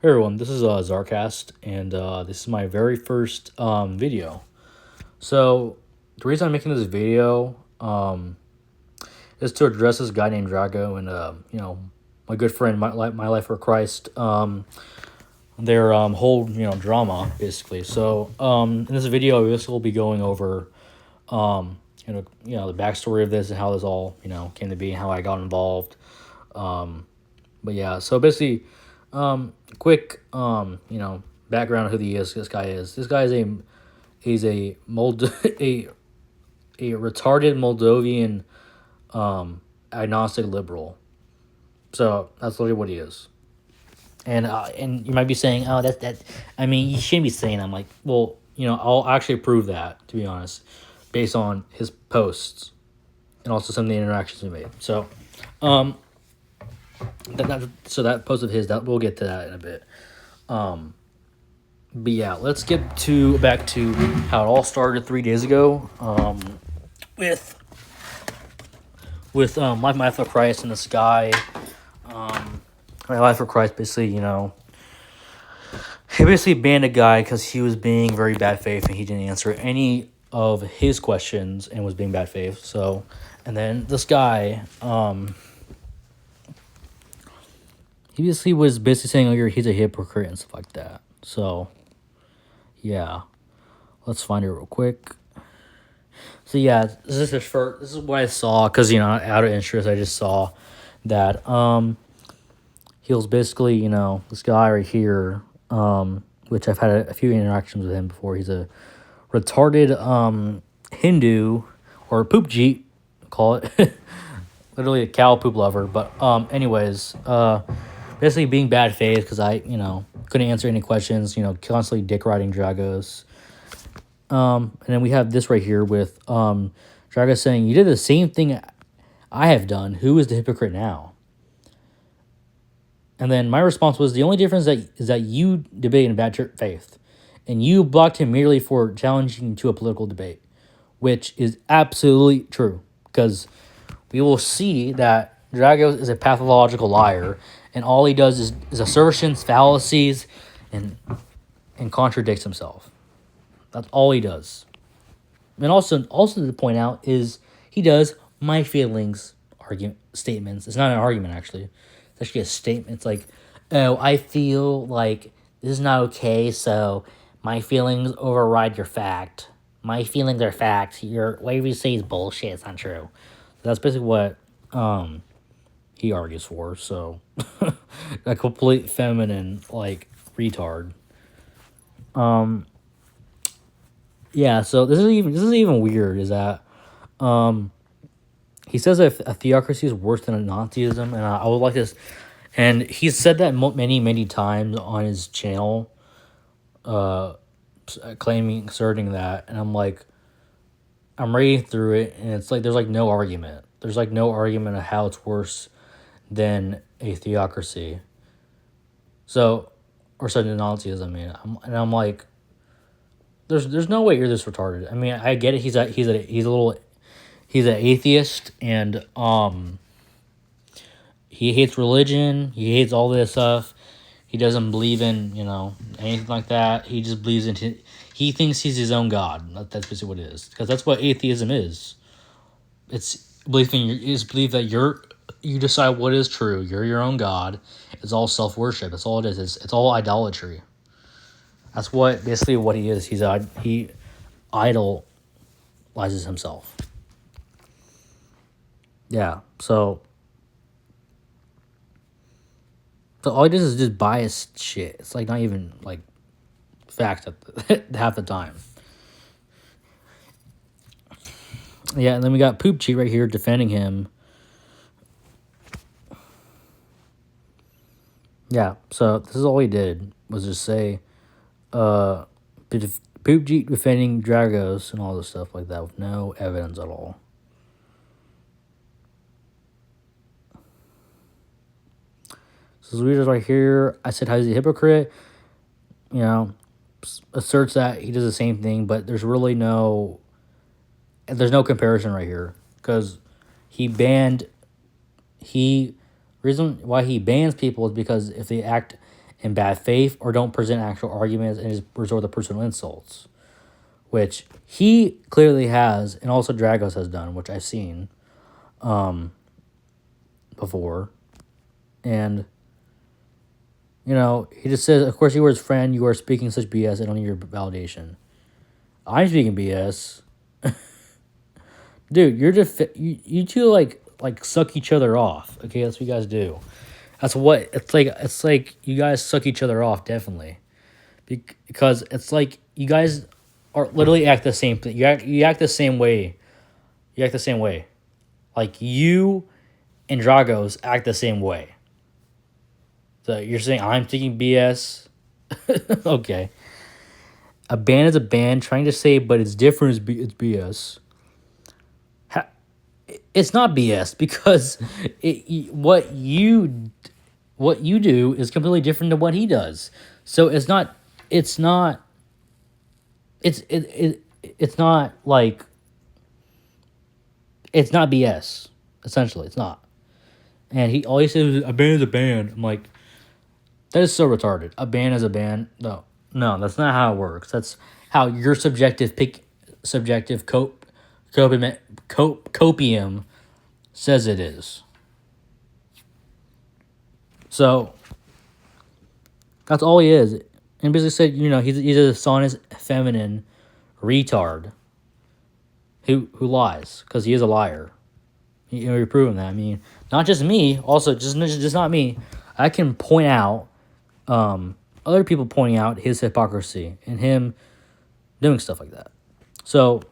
Hey everyone, this is Zarcast, and this is my very first video. So the reason I'm making this video is to address this guy named Drago and my good friend my life for Christ, their whole drama basically. So in this video, this will be going over the backstory of this and how this all came to be and how I got involved. But yeah, so basically, quick, background on who he is. This guy is. This guy is he's a a retarded Moldovan agnostic liberal. So that's literally what he is. And you might be saying, oh, that. I mean, you shouldn't be saying that. I'm like, well, I'll actually prove that, to be honest, based on his posts and also some of the interactions we made. So, that post of his, that we'll get to that in a bit. But yeah, let's get back to how it all started 3 days ago. With my life for Christ and this guy. My life for Christ basically, he basically banned a guy because he was being very bad faith and he didn't answer any of his questions and was being bad faith. So, and then this guy, he basically was saying, oh, he's a hypocrite and stuff like that. So, yeah, let's find it real quick. So yeah, this is what I saw because out of interest, I just saw that he was basically this guy right here, which I've had a few interactions with him before. He's a retarded Hindu or poop jeet, call it, literally a cow poop lover. But anyways, basically being bad faith because I couldn't answer any questions. Constantly dick riding Dragos. And then we have this right here with Dragos saying, "You did the same thing I have done. Who is the hypocrite now?" And then my response was, the only difference is that you debate in bad faith, and you blocked him merely for challenging to a political debate, which is absolutely true because we will see that Dragos is a pathological liar, and all he does is assertions, fallacies, and contradicts himself. That's all he does. And also to point out is he does my feelings argument statements. It's not an argument actually. It's actually a statement. It's like, oh, I feel like this is not okay, so my feelings override your fact. My feelings are fact. Your whatever you say is bullshit. It's not true. So that's basically what he argues for. So a complete feminine retard. Yeah, so this is even weird. Is that he says that a theocracy is worse than a Nazism, and I would like this. And he's said that many times on his channel, asserting that, and I'm like, I'm reading through it, and it's like there's no argument. There's no argument of how it's worse than a theocracy. So, or said Nazism. I mean, I'm like, there's no way you're this retarded. I mean, I get it. He's an atheist, and he hates religion. He hates all this stuff. He doesn't believe in anything like that. He just believes in he thinks he's his own god. That's basically what it is, because that's what atheism is. It's belief that you decide what is true. You're your own god. It's all self worship. That's all it is. It's all idolatry. That's basically what he is. He idolizes himself. Yeah. So all he does is just biased shit. It's not even fact at half the time. Yeah, and then we got Poop Cheat right here defending him. Yeah, so this is all he did was just say, Poop Cheat defending Dragos and all this stuff like that with no evidence at all. So this reader right here, I said, how he's a hypocrite, asserts that he does the same thing, but there's no comparison right here because reason why he bans people is because if they act in bad faith or don't present actual arguments and just resort to personal insults, which he clearly has, and also Dragos has done, which I've seen before. And, he just says, of course, you were his friend, you are speaking such BS, I don't need your validation. I'm speaking BS. Dude, you two, like suck each other off, okay? That's what you guys do. That's what, it's like you guys suck each other off, definitely. Because it's like you guys are literally act the same thing. You act the same way. You act the same way. Like you and Dragos act the same way. So you're saying I'm thinking BS? Okay. A band is a band, trying to say, but it's different. It's BS. It's not BS because what you do is completely different than what he does. So it's not. It's not. It's not like. It's not BS. Essentially, it's not. And he always says a band is a band. I'm like, that is so retarded. A band is a band. No, that's not how it works. That's how your subjective copium says it is. So that's all he is. And basically said, he's a dishonest, feminine retard who lies because he is a liar. You're proving that. I mean, not just me. Also, just not me. I can point out other people pointing out his hypocrisy and him doing stuff like that. So,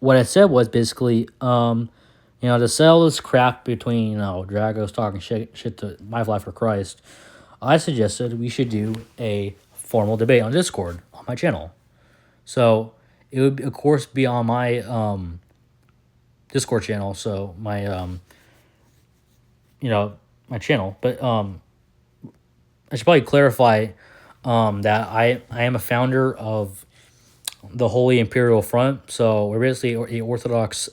what I said was basically, to sell this crap between, Dragos talking shit to My Life for Christ, I suggested we should do a formal debate on Discord on my channel. So, it would, of course, be on my Discord channel, so my, my channel. But I should probably clarify that I am a founder of the Holy Imperial Front. So we're basically a Orthodox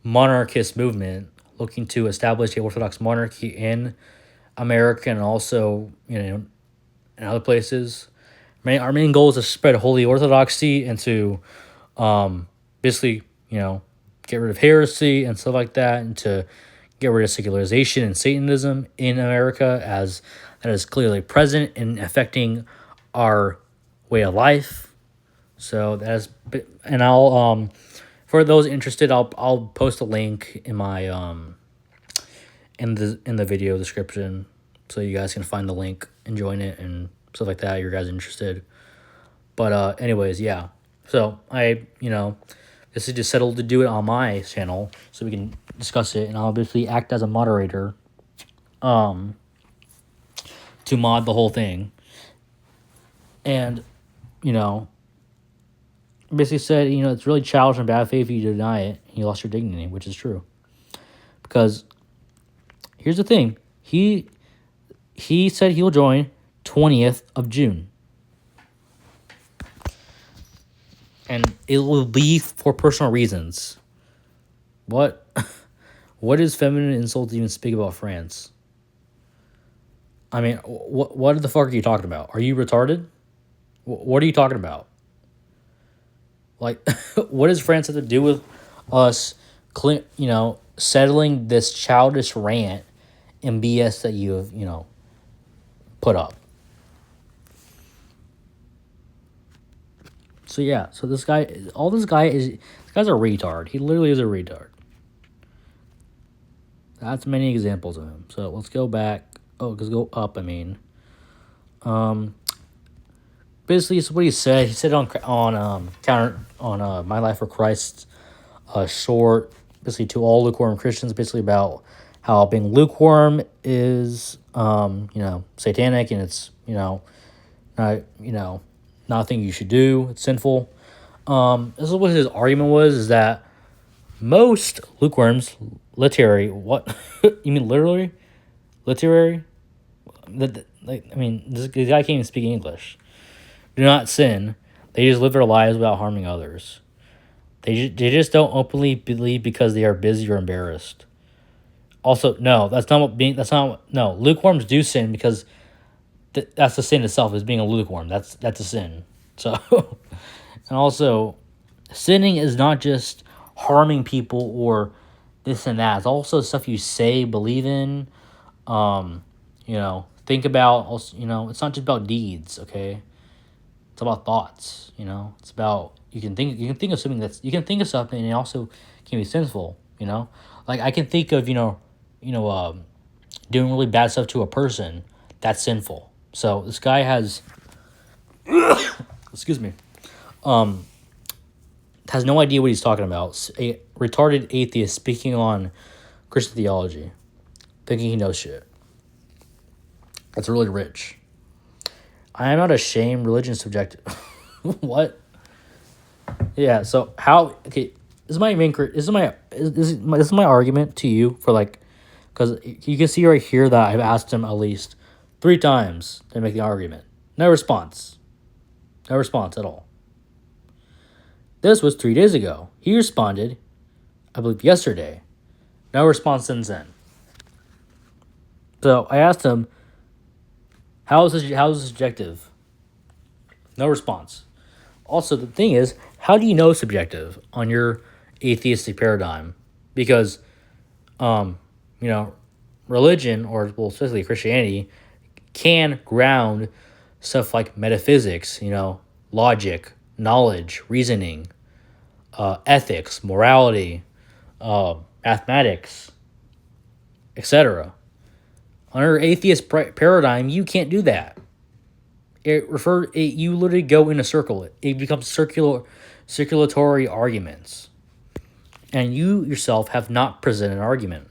monarchist movement looking to establish the Orthodox monarchy in America and also, in other places. Our main goal is to spread holy orthodoxy and to basically, get rid of heresy and stuff like that, and to get rid of secularization and Satanism in America, as that is clearly present and affecting our way of life. So that's, and I'll for those interested, I'll post a link in my in the video description, so you guys can find the link and join it and stuff like that. You guys interested? But anyways, yeah. So I this is just settled to do it on my channel so we can discuss it, and I'll obviously act as a moderator to mod the whole thing. And basically said, it's really childish and bad faith if you deny it and you lost your dignity, which is true. Because here's the thing. He said he'll join 20th of June. And it will be for personal reasons. What is feminine insult to even speak about France? I mean, what the fuck are you talking about? Are you retarded? What are you talking about? Like, what does France have to do with us, settling this childish rant and BS that you have, put up? So yeah, this guy's a retard. He literally is a retard. That's many examples of him. So let's go back. Oh, let's go up. I mean, basically, it's what he said. He said on My Life for Christ, short, basically to all lukewarm Christians, basically about how being lukewarm is, satanic, and it's, not, nothing you should do. It's sinful. This is what his argument was: is that most lukewarms, literary, what you mean literally, literary? This guy can't even speak English. Do not sin. They just live their lives without harming others. They just don't openly believe because they are busy or embarrassed. Also, no, that's not what being. That's not what, no. Lukewarms do sin because that's the sin itself is being a lukewarm. That's a sin. So, and also, sinning is not just harming people or this and that. It's also stuff you say, believe in. Think about. Also, it's not just about deeds. Okay, it's about thoughts. It's about you can think of something and it also can be sinful. Like I can think of doing really bad stuff to a person. That's sinful. So this guy has, excuse me, has no idea what he's talking about. A retarded atheist speaking on Christian theology, thinking he knows shit. That's really rich. I am not ashamed. Religion is subjective. What? Yeah. So how? Okay. This is my main. This is my argument to you for like, because you can see right here that I've asked him at least 3 times to make the argument. No response. No response at all. This was 3 days ago. He responded, I believe, yesterday. No response since then. So I asked him, how is this subjective? No response. Also, the thing is, how do you know subjective on your atheistic paradigm? Because, religion, or well, especially Christianity, can ground stuff like metaphysics, logic, knowledge, reasoning, ethics, morality, mathematics, etc. Under atheist paradigm, you can't do that. You literally go in a circle. It becomes circulatory arguments, and you yourself have not presented an argument.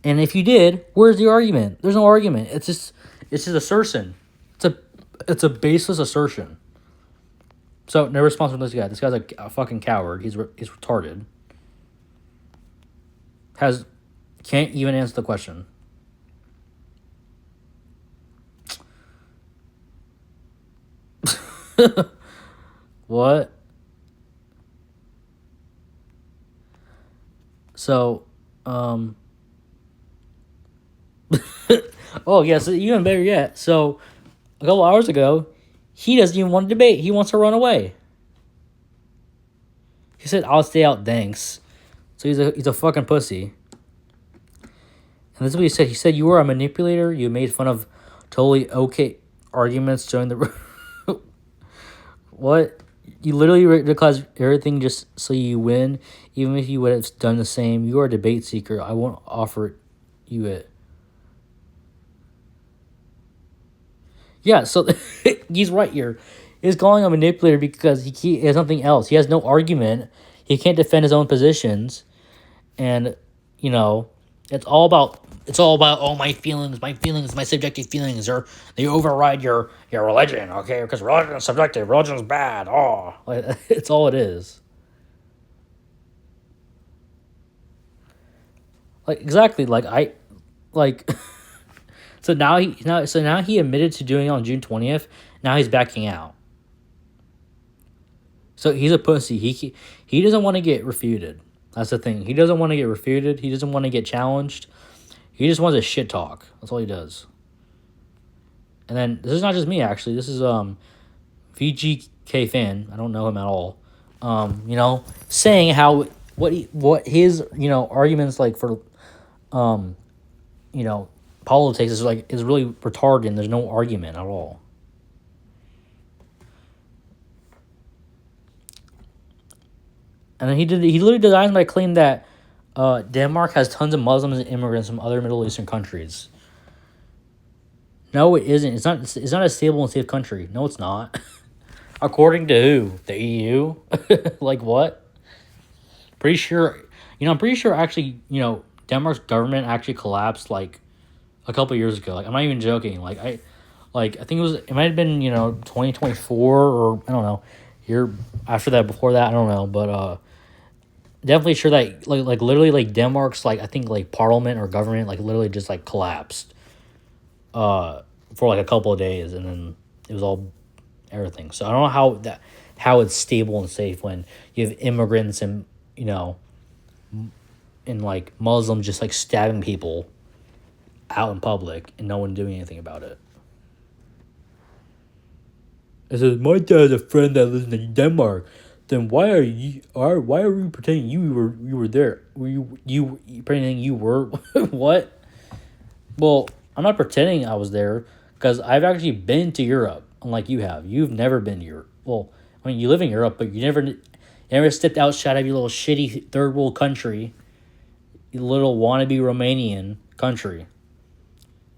And if you did, where's the argument? There's no argument. It's just assertion. It's a baseless assertion. So no response from this guy. This guy's a fucking coward. He's retarded. Can't even answer the question. What? So, oh yeah, so even better yet. So, a couple hours ago, he doesn't even want to debate. He wants to run away. He said, "I'll stay out, thanks." So he's a fucking pussy. And this is what he said. He said, "You were a manipulator. You made fun of totally okay arguments during the." What? You literally ridiculous everything just so you win, even if you would have done the same. You are a debate seeker. I won't offer you it. Yeah, so he's right here. He's calling a manipulator because he has nothing else. He has no argument. He can't defend his own positions, and it's all about my feelings, my subjective feelings, or they override your religion, okay? Because religion is subjective, religion is bad. Oh, like, it's all it is. Like exactly, like. So now he admitted to doing it on June 20th. Now he's backing out. So he's a pussy. He doesn't want to get refuted. That's the thing. He doesn't want to get refuted. He doesn't want to get challenged. He just wants to shit talk. That's all he does. And then this is not just me actually. This is VGK fan. I don't know him at all. Saying how what his arguments like for politics is really retarded and there's no argument at all. And then he literally denies my claim that Denmark has tons of Muslims and immigrants from other Middle Eastern countries. No, it isn't. It's not a stable and safe country. No, it's not. According to who? The EU? Like what? Pretty sure. I'm pretty sure actually. Denmark's government actually collapsed like a couple years ago. Like I'm not even joking. I think it might have been 2024 or I don't know, year after that, before that, I don't know, but definitely sure that like literally like Denmark's I think parliament or government literally just collapsed for a couple of days, and then it was all everything. So I don't know how it's stable and safe when you have immigrants and and like Muslims just like stabbing people out in public and no one doing anything about it. It says my dad has a friend that lives in Denmark. Then why are you pretending you were there? Were you pretending you were what? Well, I'm not pretending I was there because I've actually been to Europe, unlike you have. You've never been to Europe. Well, I mean, you live in Europe, but you never stepped outside of your little shitty third world country, you little wannabe Romanian country.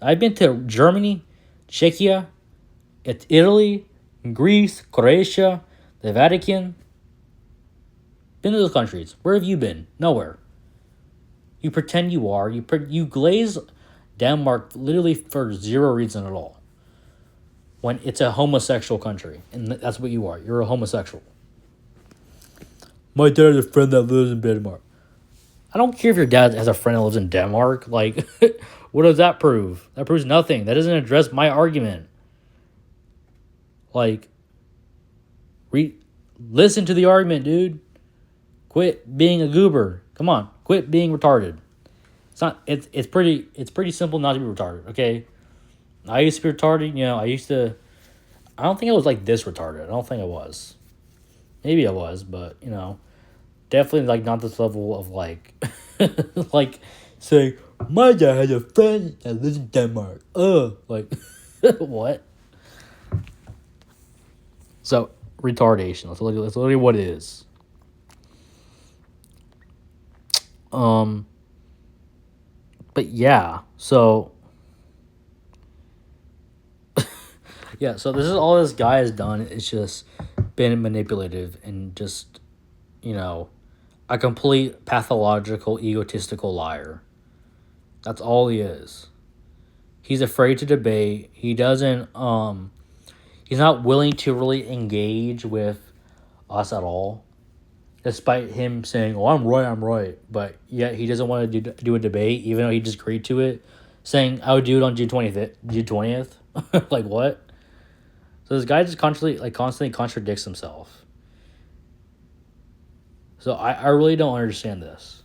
I've been to Germany, Czechia, Italy, Greece, Croatia, the Vatican. Been to those countries. Where have you been? Nowhere. You pretend you are. You glaze Denmark literally for zero reason at all. When it's a homosexual country, and that's what you are. You're a homosexual. My dad has a friend that lives in Denmark. I don't care if your dad has a friend that lives in Denmark. Like, what does that prove? That proves nothing. That doesn't address my argument. Like, listen to the argument, dude. Quit being a goober. Come on, quit being retarded. It's pretty simple not to be retarded, okay? I used to be retarded, I don't think I was like this retarded. I don't think I was. Maybe I was, but definitely like not this level of like like saying my dad has a friend that lives in Denmark. Like what? So retardation. That's literally what it is. But yeah, so yeah, so this is all this guy has done. It's just been manipulative and just, a complete pathological, egotistical liar. That's all he is. He's afraid to debate. He doesn't, he's not willing to really engage with us at all. Despite him saying, "Oh, I'm right," but yet he doesn't want to do a debate, even though he just agreed to it, saying, "I would do it on June 20th." Like what? So this guy just constantly contradicts himself. So I really don't understand this.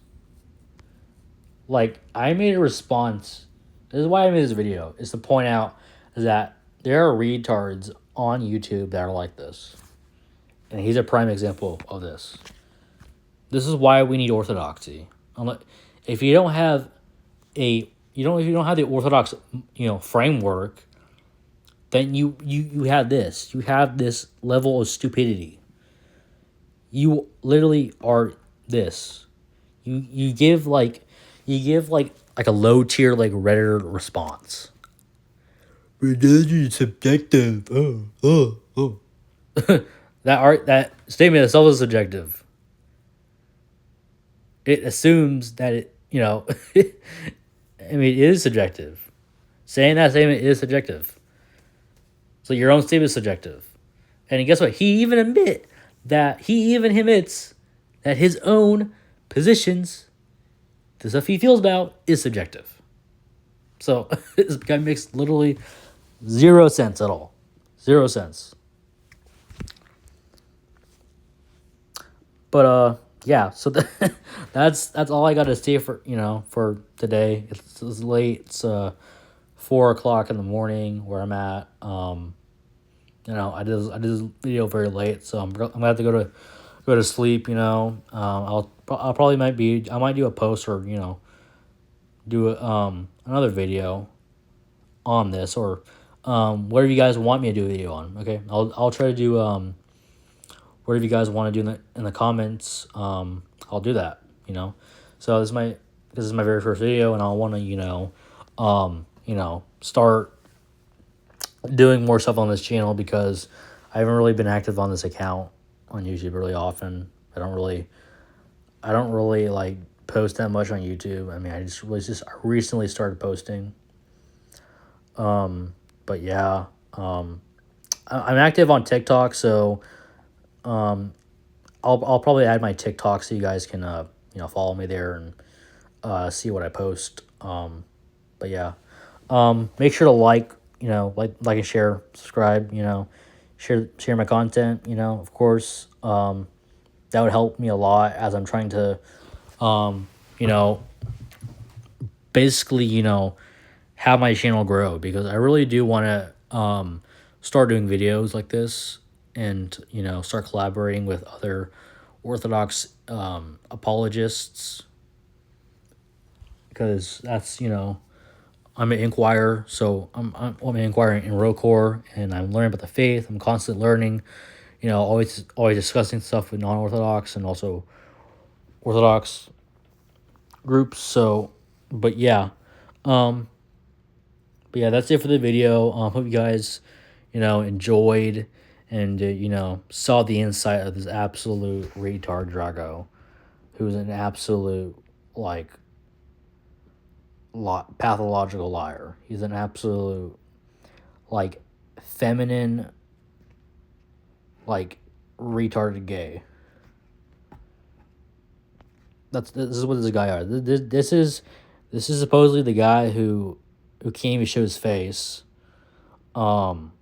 Like, I made a response. This is why I made this video, is to point out that there are retards on YouTube that are like this, and he's a prime example of this. This is why we need orthodoxy. If you don't have if you don't have the orthodox, framework, then you have this. You have this level of stupidity. You literally are this. You give like a low tier like Reddit response. Religion is subjective. Oh. That statement itself is subjective. It assumes that it, I mean, it is subjective. Saying that statement is subjective. So your own statement is subjective. And guess what? He even admits that his own positions, the stuff he feels about, is subjective. So this guy makes literally zero sense at all. 0 cents. But yeah, so that's all I got to say for today. It's late. It's 4:00 in the morning where I'm at. I did this video very late, so I'm gonna have to go to sleep. I'll probably I might do a post or do another video on this or whatever you guys want me to do a video on. Okay, I'll try to do whatever you guys want to do in the comments. I'll do that. So this is my very first video, and I want to start doing more stuff on this channel because I haven't really been active on this account on YouTube really often. I don't really like post that much on YouTube. I mean, I recently started posting. But yeah, I'm active on TikTok, so I'll probably add my TikTok so you guys can follow me there and see what I post. But yeah, make sure to like and share, subscribe, share my content, of course. That would help me a lot as I'm trying to you know, basically, have my channel grow, because I really do want to start doing videos like this, and start collaborating with other Orthodox apologists, because that's I'm an inquirer, so I'm inquiring in ROCOR, and I'm learning about the faith. I'm constantly learning, always discussing stuff with non-Orthodox and also Orthodox groups. So, but yeah, um, that's it for the video. Hope you guys, enjoyed, and saw the insight of this absolute retard Drago, who's an absolute like pathological liar. He's an absolute like feminine, like retarded gay. This is what this guy are. This is supposedly the guy who can't even show his face. Um,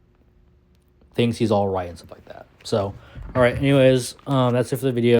thinks he's all right and stuff like that. So, all right. Anyways, that's it for the video.